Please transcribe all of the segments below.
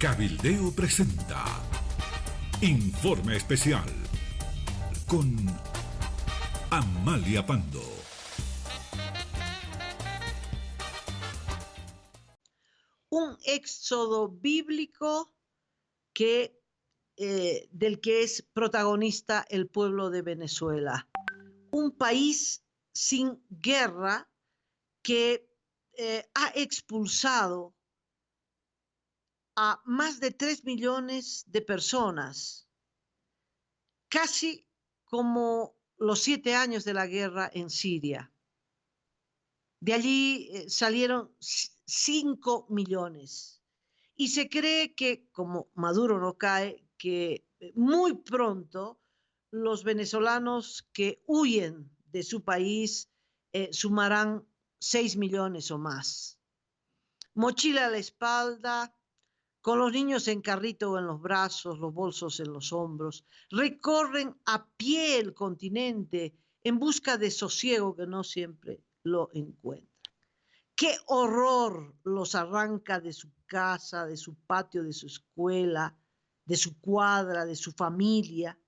Cabildeo presenta Informe Especial con Amalia Pando. Un éxodo bíblico del que es protagonista el pueblo de Venezuela. Un país sin guerra que ha expulsado a más de 3 millones de personas, casi como los 7 años de la guerra en Siria. De allí salieron 5 millones. Y se cree que, como Maduro no cae, que muy pronto los venezolanos que huyen de su país sumarán 6 millones o más. Mochila a la espalda, con los niños en carrito o en los brazos, los bolsos en los hombros, recorren a pie el continente en busca de sosiego que no siempre lo encuentran. ¡Qué horror! Los arranca de su casa, de su patio, de su escuela, de su cuadra, de su familia.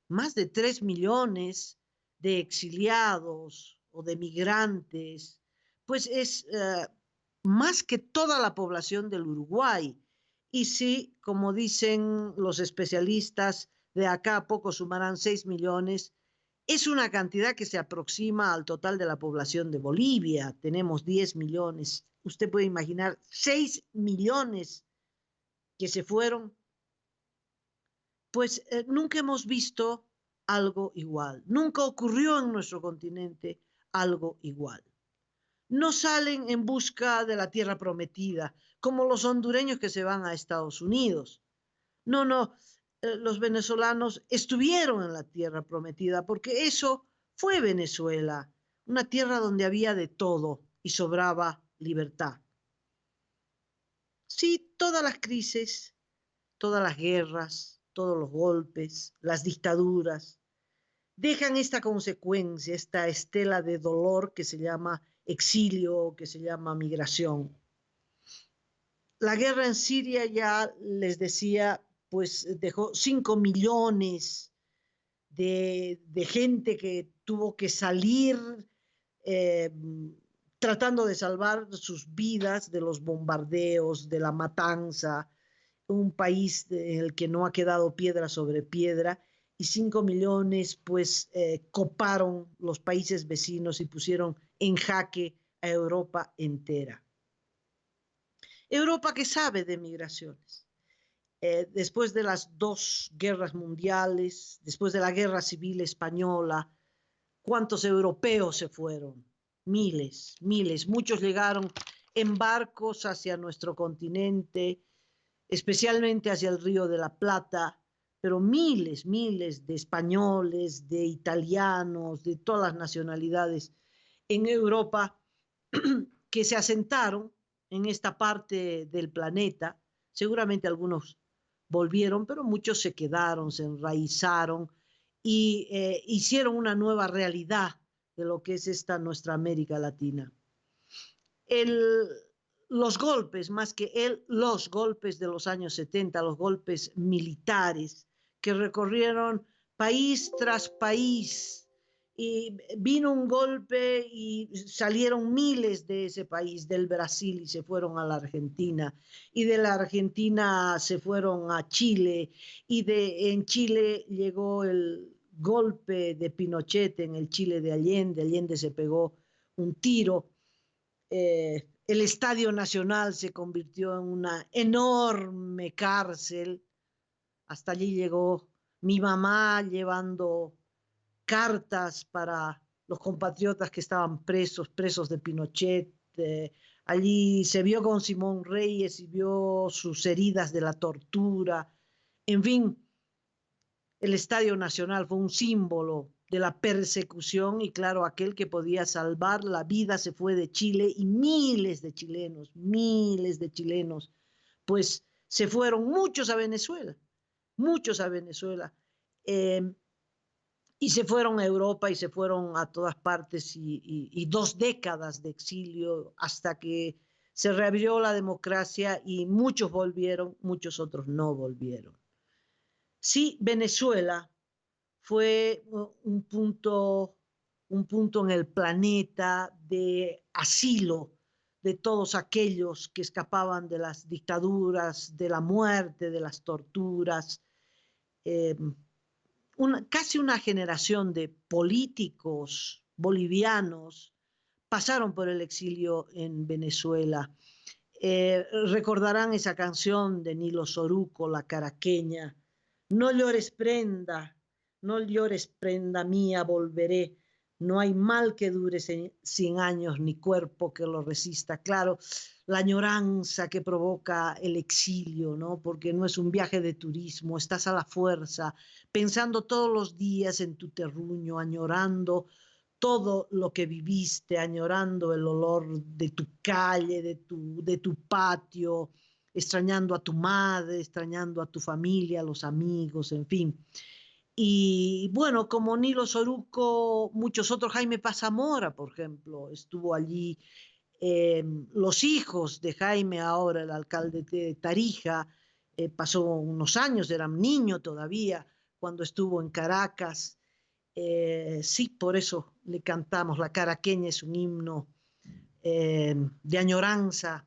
Más de 3 millones de exiliados o de migrantes, pues es más que toda la población del Uruguay. Y sí, como dicen los especialistas, de acá a poco sumarán 6 millones. Es una cantidad que se aproxima al total de la población de Bolivia. Tenemos 10 millones. Usted puede imaginar 6 millones que se fueron. Pues nunca hemos visto algo igual. Nunca ocurrió en nuestro continente algo igual. No salen en busca de la tierra prometida, como los hondureños que se van a Estados Unidos. No, los venezolanos estuvieron en la tierra prometida, porque eso fue Venezuela, una tierra donde había de todo y sobraba libertad. Sí, todas las crisis, todas las guerras, todos los golpes, las dictaduras, dejan esta consecuencia, esta estela de dolor que se llama exilio, que se llama migración. La guerra en Siria, ya les decía, pues dejó 5 millones de gente que tuvo que salir eh, tratando de salvar sus vidas de los bombardeos, de la matanza, un país en el que no ha quedado piedra sobre piedra, y 5 millones pues coparon los países vecinos y pusieron en jaque a Europa entera. Europa que sabe de migraciones. Después de las 2 guerras mundiales, después de la guerra civil española, ¿cuántos europeos se fueron? Miles, miles. Muchos llegaron en barcos hacia nuestro continente, especialmente hacia el Río de la Plata, pero miles, miles de españoles, de italianos, de todas las nacionalidades en Europa que se asentaron en esta parte del planeta. Seguramente algunos volvieron, pero muchos se quedaron, se enraizaron y hicieron una nueva realidad de lo que es esta nuestra América Latina. Los golpes, más que los golpes de los años 70, los golpes militares que recorrieron país tras país, y vino un golpe y salieron miles de ese país, del Brasil, y se fueron a la Argentina, y de la Argentina se fueron a Chile, y en Chile llegó el golpe de Pinochet en el Chile de Allende. Allende se pegó un tiro. El Estadio Nacional se convirtió en una enorme cárcel. Hasta allí llegó mi mamá llevando cartas para los compatriotas que estaban presos de Pinochet. Allí se vio con Simón Reyes y vio sus heridas de la tortura. En fin, el Estadio Nacional fue un símbolo de la persecución, y claro, aquel que podía salvar la vida se fue de Chile, y miles de chilenos, pues se fueron, muchos a Venezuela, y se fueron a Europa y se fueron a todas partes, y 2 décadas de exilio hasta que se reabrió la democracia y muchos volvieron, muchos otros no volvieron. Sí, Venezuela fue un punto en el planeta de asilo de todos aquellos que escapaban de las dictaduras, de la muerte, de las torturas. Eh, Casi una generación de políticos bolivianos pasaron por el exilio en Venezuela. Recordarán esa canción de Nilo Soruco, La Caraqueña. No llores prenda, no llores prenda mía, volveré. No hay mal que dure 100 años, ni cuerpo que lo resista. Claro, la añoranza que provoca el exilio, ¿no? Porque no es un viaje de turismo, estás a la fuerza, pensando todos los días en tu terruño, añorando todo lo que viviste, añorando el olor de tu calle, de tu patio, extrañando a tu madre, extrañando a tu familia, a los amigos, en fin. Y bueno, como Nilo Soruco, muchos otros, Jaime Pazamora, por ejemplo, estuvo allí. Los hijos de Jaime, ahora el alcalde de Tarija, pasó unos años, era un niño todavía cuando estuvo en Caracas. Sí, por eso le cantamos. La caraqueña es un himno de añoranza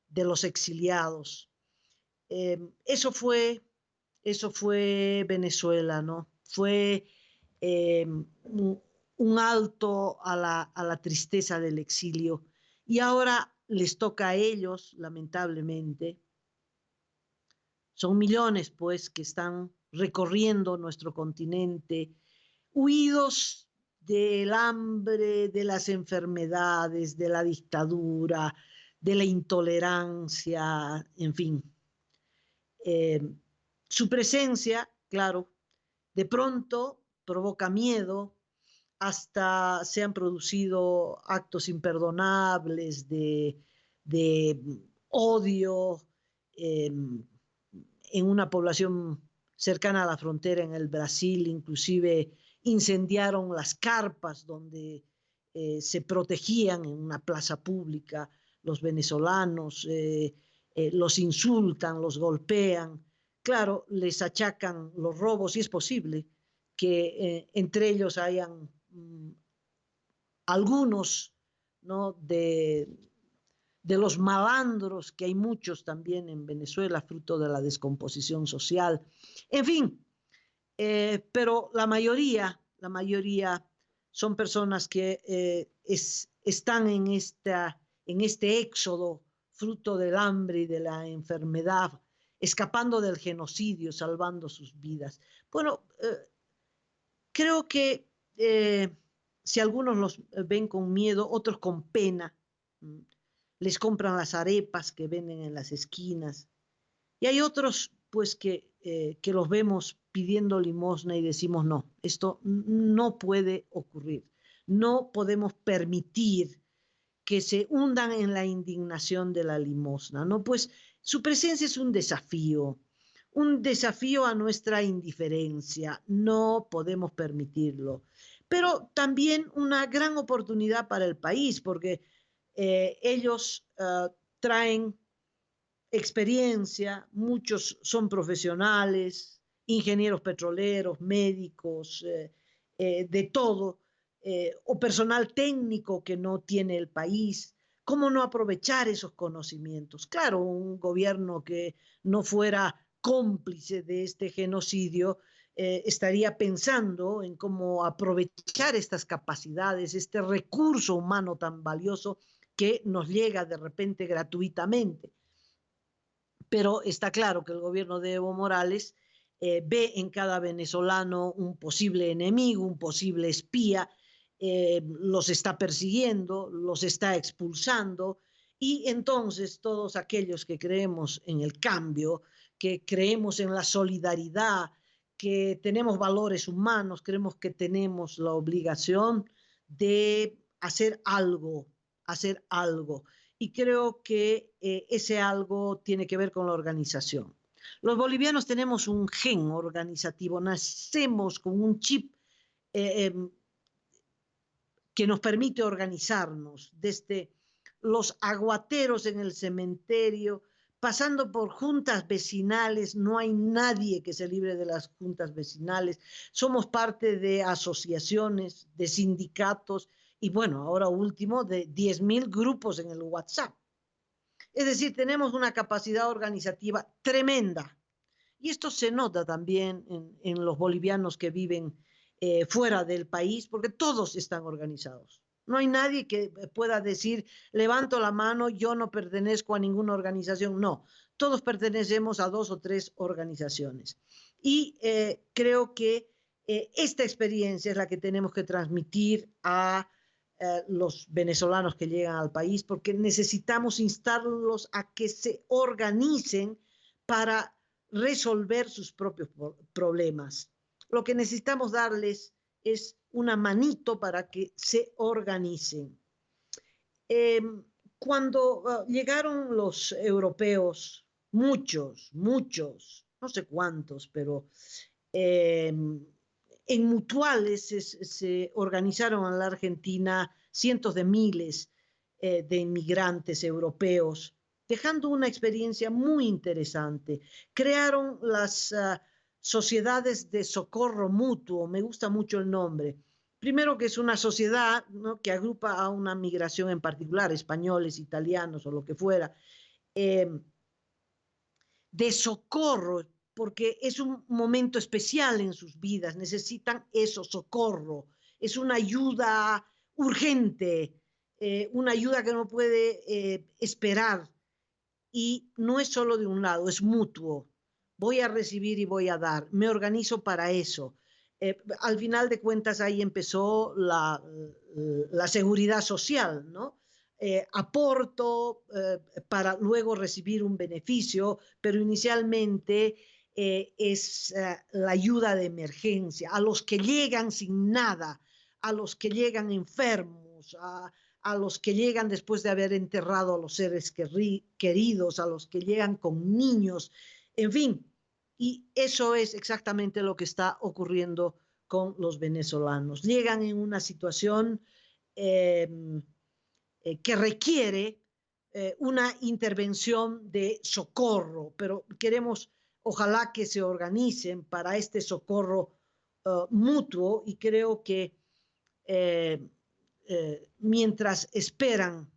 de los exiliados. Eh, eso fue, eso fue Venezuela, ¿no? Fue un alto a la tristeza del exilio. Y ahora les toca a ellos, lamentablemente. Son millones, pues, que están recorriendo nuestro continente, huidos del hambre, de las enfermedades, de la dictadura, de la intolerancia, en fin. Eh, Su presencia, claro, de pronto provoca miedo, hasta se han producido actos imperdonables de odio en una población cercana a la frontera en el Brasil, inclusive incendiaron las carpas donde se protegían en una plaza pública los venezolanos, los insultan, los golpean. Claro, les achacan los robos y es posible que entre ellos hayan algunos, ¿no? De los malandros, que hay muchos también en Venezuela, fruto de la descomposición social. En fin, pero la mayoría son personas que están en este éxodo fruto del hambre y de la enfermedad, escapando del genocidio, salvando sus vidas. Bueno, creo que si algunos los ven con miedo, otros con pena, les compran las arepas que venden en las esquinas. Y hay otros, pues, que los vemos pidiendo limosna y decimos, no, esto no puede ocurrir. No podemos permitir que se hundan en la indignación de la limosna, ¿no? Pues su presencia es un desafío a nuestra indiferencia. No podemos permitirlo. Pero también una gran oportunidad para el país, porque ellos traen experiencia, muchos son profesionales, ingenieros petroleros, médicos, de todo, o personal técnico que no tiene el país. ¿Cómo no aprovechar esos conocimientos? Claro, un gobierno que no fuera cómplice de este genocidio estaría pensando en cómo aprovechar estas capacidades, este recurso humano tan valioso que nos llega de repente gratuitamente. Pero está claro que el gobierno de Evo Morales ve en cada venezolano un posible enemigo, un posible espía, los está persiguiendo, los está expulsando, y entonces todos aquellos que creemos en el cambio, que creemos en la solidaridad, que tenemos valores humanos, creemos que tenemos la obligación de hacer algo, hacer algo. Y creo que ese algo tiene que ver con la organización. Los bolivianos tenemos un gen organizativo, nacemos con un chip eh, que nos permite organizarnos desde los aguateros en el cementerio, pasando por juntas vecinales. No hay nadie que se libre de las juntas vecinales. Somos parte de asociaciones, de sindicatos y bueno, ahora último, de 10.000 grupos en el WhatsApp. Es decir, tenemos una capacidad organizativa tremenda. Y esto se nota también en los bolivianos que viven fuera del país, porque todos están organizados. No hay nadie que pueda decir, levanto la mano, yo no pertenezco a ninguna organización. No, todos pertenecemos a 2 o 3 organizaciones. Y creo que esta experiencia es la que tenemos que transmitir a los venezolanos que llegan al país, porque necesitamos instarlos a que se organicen para resolver sus propios problemas. Lo que necesitamos darles es una manito para que se organicen. Cuando llegaron los europeos, muchos, no sé cuántos, pero en mutuales se organizaron en la Argentina cientos de miles de inmigrantes europeos, dejando una experiencia muy interesante. Crearon las sociedades de socorro mutuo, me gusta mucho el nombre. Primero que es una sociedad, ¿no?, que agrupa a una migración en particular, españoles, italianos o lo que fuera, de socorro, porque es un momento especial en sus vidas, necesitan eso, socorro, es una ayuda urgente, una ayuda que no puede esperar, y no es solo de un lado, es mutuo. Voy a recibir y voy a dar, me organizo para eso. Al final de cuentas ahí empezó la seguridad social, ¿no? Aporto para luego recibir un beneficio, pero inicialmente es la ayuda de emergencia, a los que llegan sin nada, a los que llegan enfermos, a los que llegan después de haber enterrado a los seres queridos, a los que llegan con niños, en fin. Y eso es exactamente lo que está ocurriendo con los venezolanos. Llegan en una situación que requiere una intervención de socorro, pero queremos, ojalá que se organicen para este socorro mutuo, y creo que mientras esperan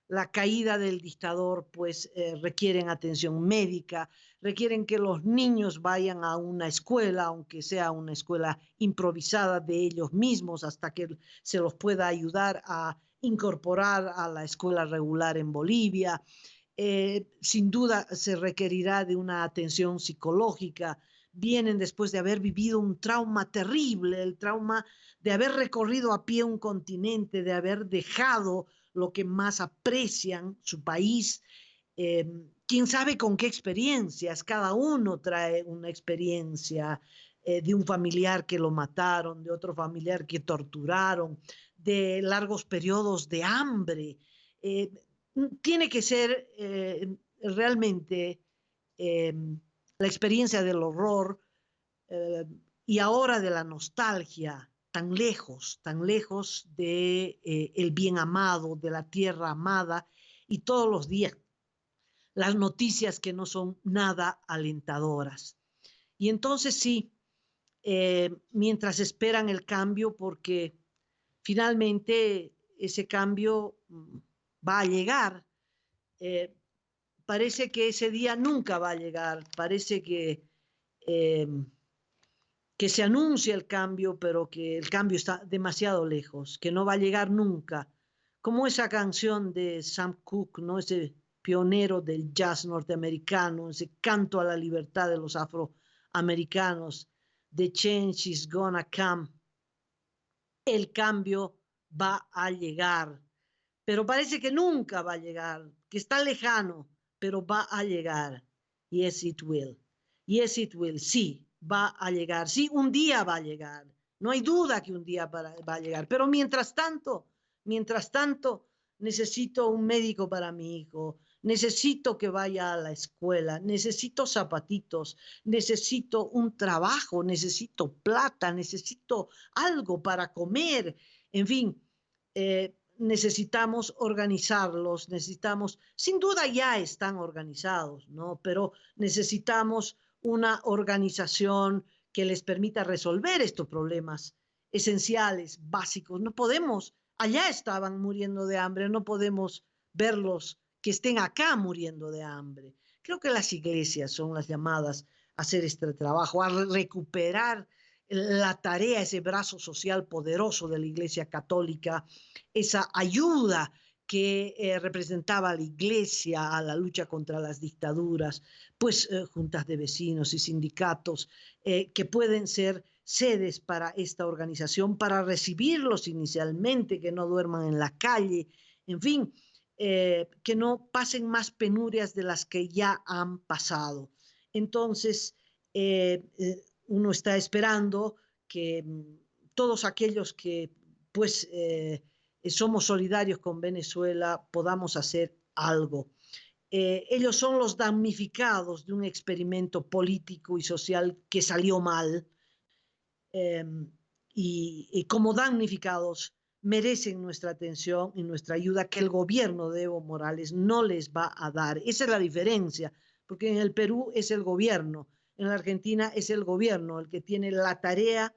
la caída del dictador, pues requieren atención médica, requieren que los niños vayan a una escuela, aunque sea una escuela improvisada de ellos mismos, hasta que se los pueda ayudar a incorporar a la escuela regular en Bolivia. Sin duda se requerirá de una atención psicológica. Vienen después de haber vivido un trauma terrible, el trauma de haber recorrido a pie un continente, de haber dejado lo que más aprecian, su país. Quién sabe con qué experiencias, cada uno trae una experiencia de un familiar que lo mataron, de otro familiar que torturaron, de largos periodos de hambre. Tiene que ser realmente la experiencia del horror y ahora de la nostalgia, tan lejos de el bien amado, de la tierra amada, y todos los días las noticias que no son nada alentadoras. Y entonces sí, mientras esperan el cambio, porque finalmente ese cambio va a llegar, parece que ese día nunca va a llegar, parece que se anuncia el cambio, pero que el cambio está demasiado lejos, que no va a llegar nunca. Como esa canción de Sam Cooke, ¿no?, ese pionero del jazz norteamericano, ese canto a la libertad de los afroamericanos, The change is gonna come. El cambio va a llegar, pero parece que nunca va a llegar, que está lejano, pero va a llegar. Yes, it will. Yes, it will. Sí, va a llegar. Sí, un día va a llegar. No hay duda que un día va a llegar. Pero mientras tanto, necesito un médico para mi hijo. Necesito que vaya a la escuela. Necesito zapatitos. Necesito un trabajo. Necesito plata. Necesito algo para comer. En fin, necesitamos organizarlos, necesitamos, sin duda ya están organizados, ¿no? Pero necesitamos una organización que les permita resolver estos problemas esenciales, básicos. No podemos, allá estaban muriendo de hambre, no podemos verlos que estén acá muriendo de hambre. Creo que las iglesias son las llamadas a hacer este trabajo, a recuperar la tarea, ese brazo social poderoso de la Iglesia Católica, esa ayuda que representaba la Iglesia a la lucha contra las dictaduras, pues juntas de vecinos y sindicatos que pueden ser sedes para esta organización, para recibirlos inicialmente, que no duerman en la calle, en fin, que no pasen más penurias de las que ya han pasado. Entonces, uno está esperando que todos aquellos que pues somos solidarios con Venezuela podamos hacer algo. Ellos son los damnificados de un experimento político y social que salió mal, eh, y como damnificados merecen nuestra atención y nuestra ayuda que el gobierno de Evo Morales no les va a dar. Esa es la diferencia, porque en el Perú es el gobierno, en la Argentina es el gobierno el que tiene la tarea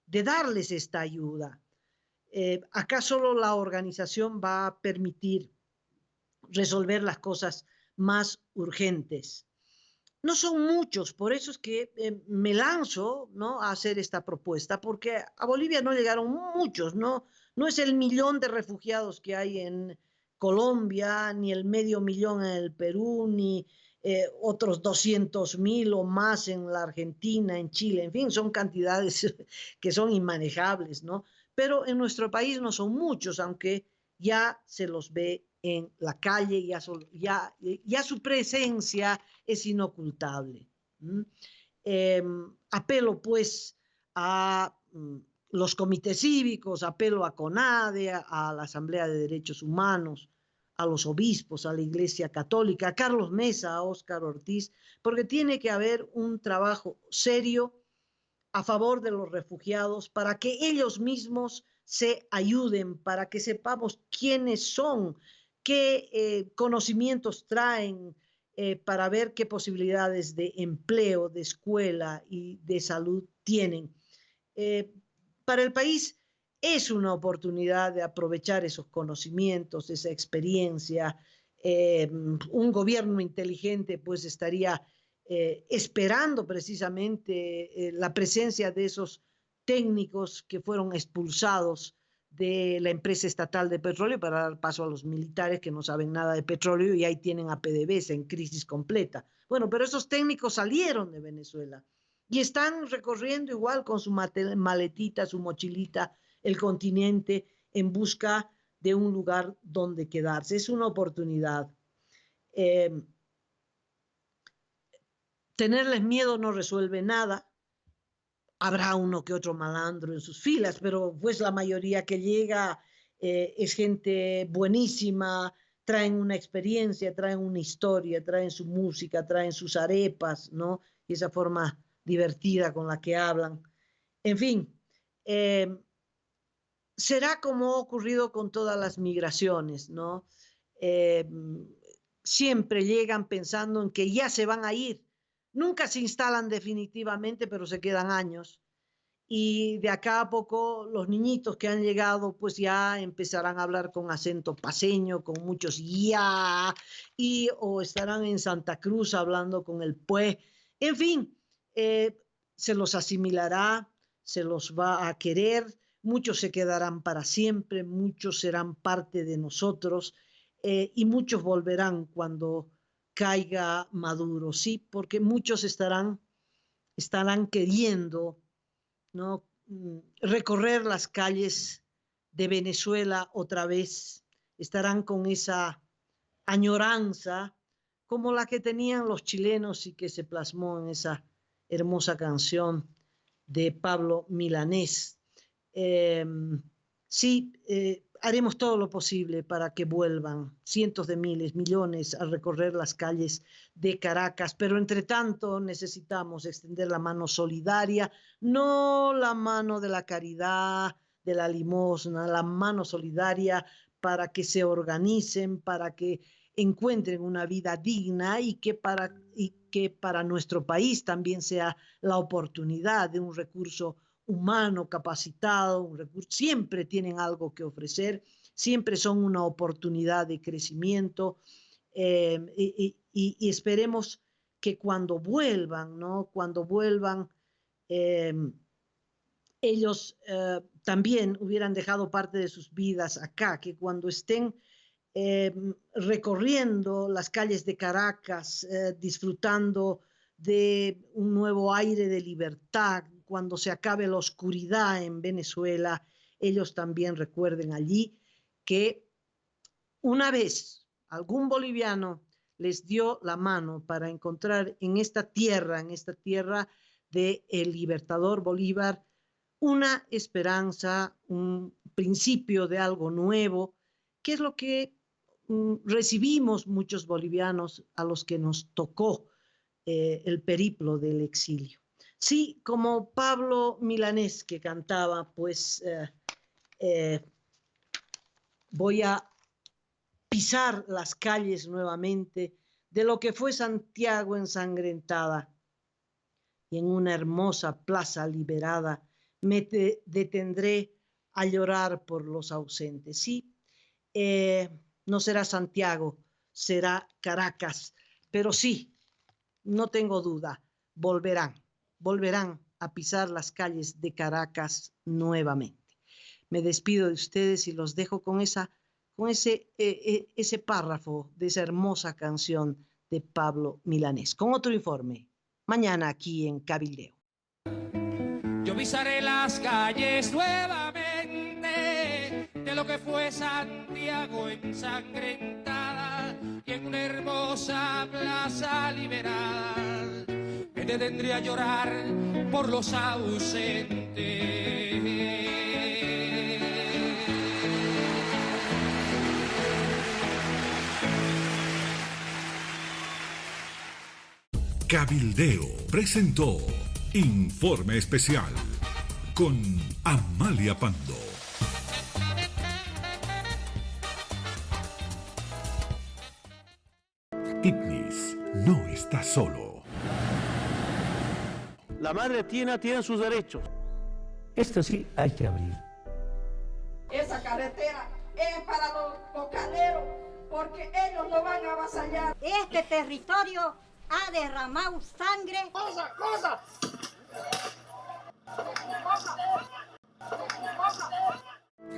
de darles esta ayuda. Acá solo la organización va a permitir resolver las cosas más urgentes. No son muchos, por eso es que me lanzo, ¿no?, a hacer esta propuesta, porque a Bolivia no llegaron muchos, ¿no? No es el millón de refugiados que hay en Colombia, ni el medio millón en el Perú, ni otros 200.000 o más en la Argentina, en Chile, en fin, son cantidades que son inmanejables, ¿no? Pero en nuestro país no son muchos, aunque ya se los ve en la calle, ya su presencia es inocultable. Apelo pues a los comités cívicos, apelo a CONADE, a la Asamblea de Derechos Humanos, a los obispos, a la Iglesia Católica, a Carlos Mesa, a Óscar Ortiz, porque tiene que haber un trabajo serio a favor de los refugiados para que ellos mismos se ayuden, para que sepamos quiénes son, qué conocimientos traen, para ver qué posibilidades de empleo, de escuela y de salud tienen. Para el país es una oportunidad de aprovechar esos conocimientos, esa experiencia. Un gobierno inteligente pues estaría esperando precisamente la presencia de esos técnicos que fueron expulsados de la empresa estatal de petróleo para dar paso a los militares que no saben nada de petróleo y ahí tienen a PDVSA en crisis completa. Bueno, pero esos técnicos salieron de Venezuela y están recorriendo igual con su maletita, su mochilita, el continente en busca de un lugar donde quedarse. Es una oportunidad. Tenerles miedo no resuelve nada. Habrá uno que otro malandro en sus filas, pero pues la mayoría que llega es gente buenísima, traen una experiencia, traen una historia, traen su música, traen sus arepas, ¿no? Y esa forma divertida con la que hablan. En fin, será como ha ocurrido con todas las migraciones, ¿no? Siempre llegan pensando en que ya se van a ir. Nunca se instalan definitivamente, pero se quedan años. Y de acá a poco los niñitos que han llegado pues ya empezarán a hablar con acento paceño, con muchos ya, y o estarán en Santa Cruz hablando con el pues. En fin, se los asimilará, se los va a querer, muchos se quedarán para siempre, muchos serán parte de nosotros, y muchos volverán cuando caiga Maduro, sí, porque muchos estarán queriendo, ¿no?, recorrer las calles de Venezuela otra vez, estarán con esa añoranza como la que tenían los chilenos y que se plasmó en esa hermosa canción de Pablo Milanés. Sí, haremos todo lo posible para que vuelvan cientos de miles, millones a recorrer las calles de Caracas, pero entre tanto necesitamos extender la mano solidaria, no la mano de la caridad, de la limosna, la mano solidaria para que se organicen, para que encuentren una vida digna y que para nuestro país también sea la oportunidad de un recurso humano capacitado, siempre tienen algo que ofrecer, siempre son una oportunidad de crecimiento y esperemos que cuando vuelvan, ¿no? Cuando vuelvan, ellos también hubieran dejado parte de sus vidas acá, que cuando estén recorriendo las calles de Caracas, disfrutando de un nuevo aire de libertad, cuando se acabe la oscuridad en Venezuela, ellos también recuerden allí que una vez algún boliviano les dio la mano para encontrar en esta tierra de el libertador Bolívar, una esperanza, un principio de algo nuevo, que es lo que recibimos muchos bolivianos a los que nos tocó el periplo del exilio. Sí, como Pablo Milanés que cantaba, pues voy a pisar las calles nuevamente de lo que fue Santiago ensangrentada y en una hermosa plaza liberada me detendré a llorar por los ausentes. Sí, no será Santiago, será Caracas, pero sí, no tengo duda, volverán a pisar las calles de Caracas nuevamente. Me despido de ustedes y los dejo con ese párrafo de esa hermosa canción de Pablo Milanés. Con otro informe, mañana aquí en Cabildeo. Yo pisaré las calles nuevamente de lo que fue Santiago ensangrentada y en una hermosa plaza liberada me detendré a llorar por los ausentes. Cabildeo presentó Informe Especial con Amalia Pando. Tipnis no está solo. La madre tiene sus derechos. Esto sí hay que abrir. Esa carretera es para los bocaneros, porque ellos no van a avasallar. Este territorio ha derramado sangre. ¡Cosa!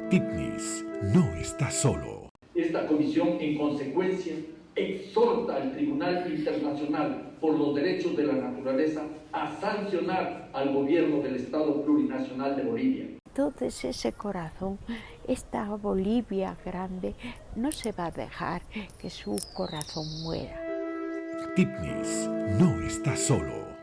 Tipnis no está solo. Esta comisión, en consecuencia, exhorta al Tribunal Internacional por los Derechos de la Naturaleza a sancionar al gobierno del Estado Plurinacional de Bolivia. Entonces ese corazón, esta Bolivia grande, no se va a dejar que su corazón muera. Tipnis no está solo.